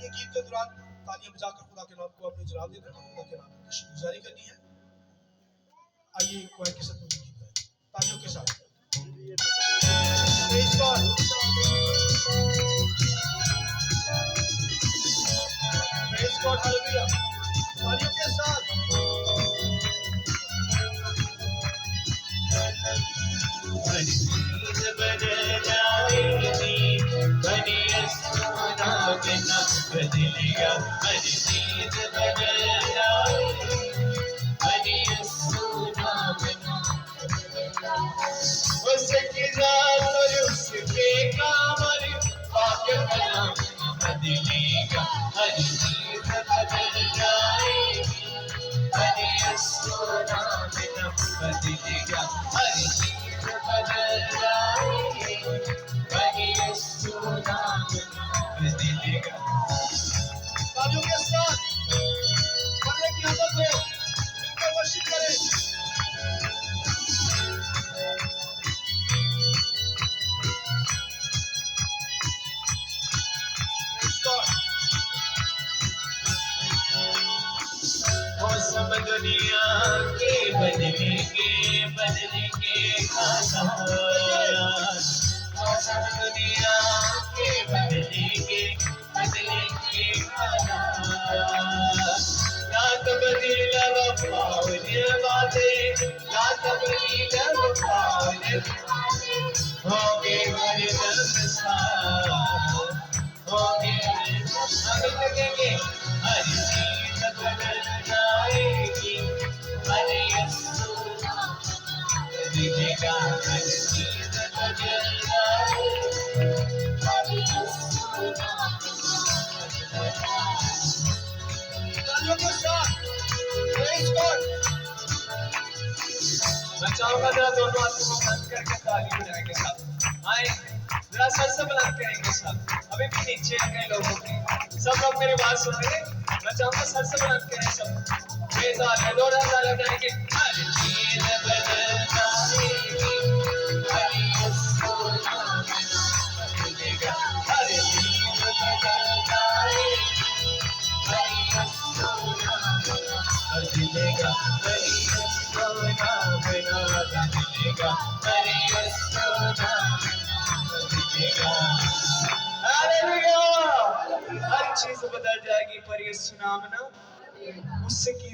ये गीत के दौरान तालियां बजाकर खुदा के नाम को अपने जलाल देना, खुदा के नाम की शुक्रगुजारी करनी है। आइए कोई के साथ गीत गाएं तालियों के साथ। Praise God. Praise God, hallelujah. तालियों के साथ। बदलेगा हर चीज बदल जाए उसकी जात और उसके काम और पाक कलाम बदलेगा हर चीज बदल जाएगी हरे सोना बिना बदलेगा हर चीज बदल जाएगी हरे सोना बिना बदलेगा। तालियों के साथ बदले की आदत हो मिलकर वर्शिप करें। मौसम दुनिया के बदलेंगे खाना मौसम दुनिया के बदलेंगे खाना ना तब्दील वफाउल बातें ना तब्दील वफाउल होंगे हर दम होंगे हम लगेंगे हर चीज बदल जाएगी हरे यीशु बदलेगा हर चीज बदल जाएगी हरे यीशु तालियों के साथ। Praise God. मैं चाहूंगा जरा दोनों हाथों को बंद करके ताली बजाएंगे सब। आए जरा सर से बुलंद करेंगे सब। अभी भी नीचे है कई लोगों के सब लोग मेरी बात सुनेंगे। मैं चाहूंगा सर से बुलंद करें सब। प्रेज़ हालेलुया दोनों ताली बजाएंगे। हर चीज बदल जाएगी हरे यीशु बदलेगा हर चीज बदल जाएगी हरे यीशु बदलेगा हरे यीशु बदलेगा हरे यीशु बदलेगा। हालेलुया हर चीज बदल जाएगी पर यीशु नाम ना उससे की